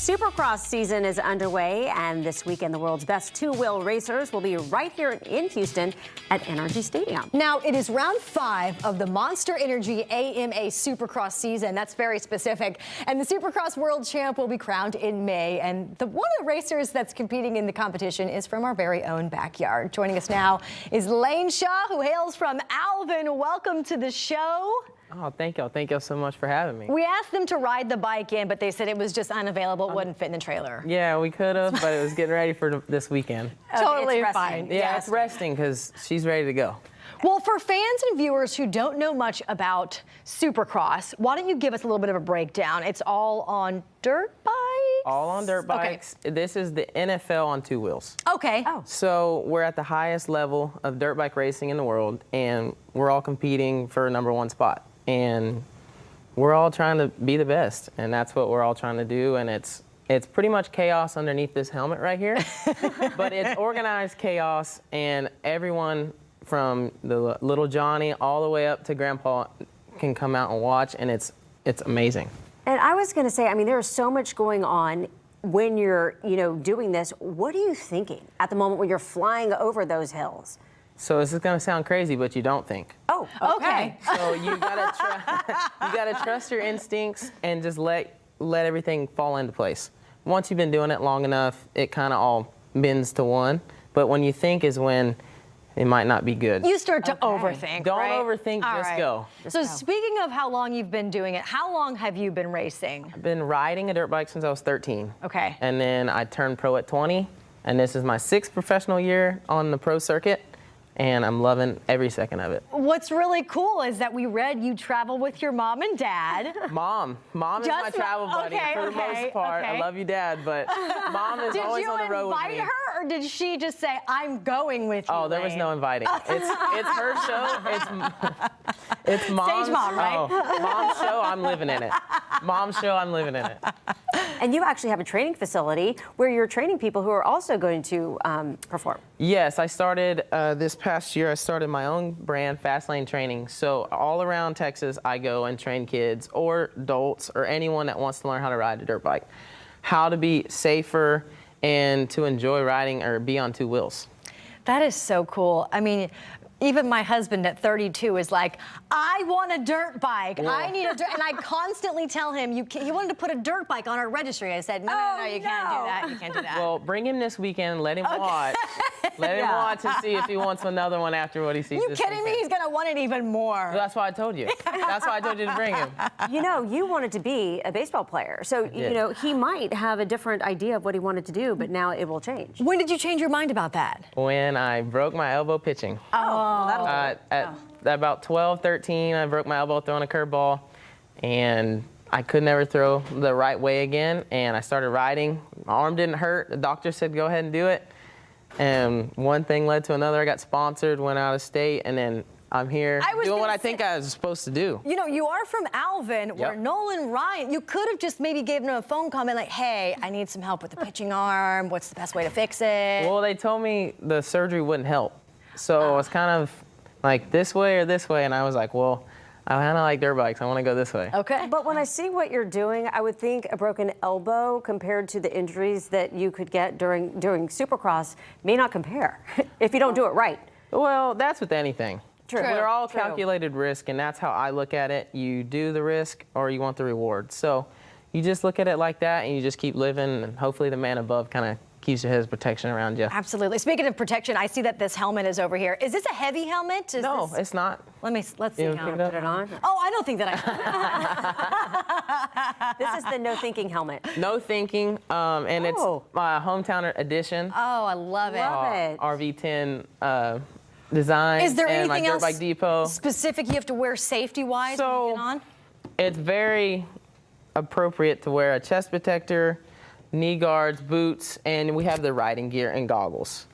Supercross season is underway, and this weekend the world's best two-wheel racers will be right here in Houston at Energy Stadium. Now, it is round 5 of the Monster Energy AMA Supercross season. That's very specific. And the Supercross world champ will be crowned in May. And one of the racers that's competing in the competition is from our very own backyard. Joining us now is Lane Shaw, who hails from Alvin. Welcome to the show. Oh, thank y'all. Thank y'all so much for having me. We asked them to ride the bike in, but they said it was just unavailable. It wouldn't fit in the trailer. Yeah, we could have, but it was getting ready for this weekend. Totally it's fine. Yeah, it's resting because she's ready to go. Well, for fans and viewers who don't know much about Supercross, why don't you give us a little bit of a breakdown? It's all on dirt bikes? All on dirt bikes. Okay. This is the NFL on two wheels. Okay. Oh. So we're at the highest level of dirt bike racing in the world, and we're all competing for a #1 spot. And we're all trying to be the best, and that's what we're all trying to do. And it's pretty much chaos underneath this helmet right here, but it's organized chaos, and everyone from the little Johnny all the way up to Grandpa can come out and watch, and it's amazing. And I was going to say, I mean, there's so much going on when you're, doing this. What are you thinking at the moment when you're flying over those hills? So this is going to sound crazy, but you don't think. Oh, okay. So you gotta trust your instincts and just let everything fall into place. Once you've been doing it long enough, it kind of all bends to one. But when you think is when it might not be good. You start to overthink. Don't right? overthink. All just right. go. So speaking of how long you've been doing it, how long have you been racing? I've been riding a dirt bike since I was 13. Okay. And then I turned pro at 20, and this is my 6th professional year on the pro circuit. And I'm loving every second of it. What's really cool is that we read you travel with your mom and dad. Mom is my travel buddy for the most part. I love you, Dad, but Mom is always on the road with me. Did you invite her, or did she just say, "I'm going with you"? Oh, there was no inviting. It's her show. It's Mom's. Stage mom, right? Oh, Mom's show. I'm living in it. Mom's show. I'm living in it. And you actually have a training facility where you're training people who are also going to perform. Yes, I started this past year. I started my own brand, Fast Lane Training. So all around Texas, I go and train kids or adults or anyone that wants to learn how to ride a dirt bike, how to be safer and to enjoy riding or be on two wheels. That is so cool. I mean, even my husband at 32 is like, I want a dirt bike. Yeah. I need a dirt, and I constantly tell him, he wanted to put a dirt bike on our registry. I said, no, you can't do that. You can't do that. Well, bring him this weekend. Let him watch. Let him watch and see if he wants another one after what he sees. You kidding me? He's gonna want it even more. Well, that's why I told you. That's why I told you to bring him. You wanted to be a baseball player, so he might have a different idea of what he wanted to do, but now it will change. When did you change your mind about that? When I broke my elbow pitching. At about 12, 13, I broke my elbow throwing a curveball, and I could never throw the right way again, and I started riding. My arm didn't hurt. The doctor said, go ahead and do it. And one thing led to another. I got sponsored, went out of state, and then I'm here doing what I think I was supposed to do. You are from Alvin, where Nolan Ryan, you could have just maybe given him a phone call and been like, hey, I need some help with the pitching arm. What's the best way to fix it? Well, they told me the surgery wouldn't help. So it was kind of like this way or this way, and I was like, well, I kind of like dirt bikes. I want to go this way. Okay. But when I see what you're doing, I would think a broken elbow compared to the injuries that you could get during Supercross may not compare if you don't do it right. Well, that's with anything. True. We're all calculated risk, and that's how I look at it. You do the risk or you want the reward. So you just look at it like that, and you just keep living, and hopefully the man above kind of keeps his protection around you. Absolutely. Speaking of protection, I see that this helmet is over here. Is this a heavy helmet? No, it's not. Let's see how Put it on. Oh, I don't think that I This is the no thinking helmet. No thinking, and it's my hometown edition. Oh, I love it. Love it. RV10 design. Is there and anything my else dirt bike depot. specific you have to wear safety-wise when you get on? It's very appropriate to wear a chest protector, knee guards, boots, and we have the riding gear and goggles.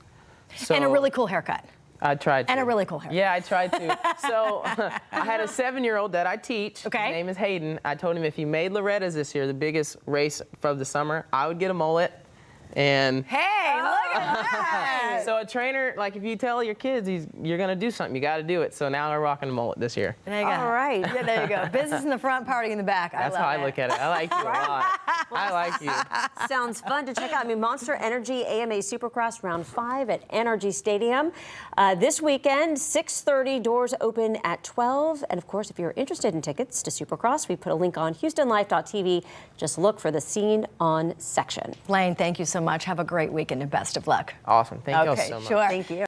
So And a really cool haircut. I tried to. And a really cool haircut. Yeah, I tried to. So I had a 7-year-old that I teach. Okay. His name is Hayden. I told him if he made Loretta's this year, the biggest race of the summer, I would get a mullet, And Hey, look at that. so a trainer, like if you tell your kids you're gonna do something, you got to do it. So now we're rocking a mullet this year. There you go. All right. Yeah, there you go. Business in the front, party in the back. That's how I look at it. I like you a lot. I like you. Sounds fun to check out. I mean, Monster Energy AMA Supercross Round 5 at Energy Stadium. This weekend, 6:30, doors open at 12. And of course, if you're interested in tickets to Supercross, we put a link on HoustonLife.tv. Just look for the Scene On section. Blaine, thank you so much. Have a great weekend and best of luck. Awesome. Thank you all so much. Sure. Thank you.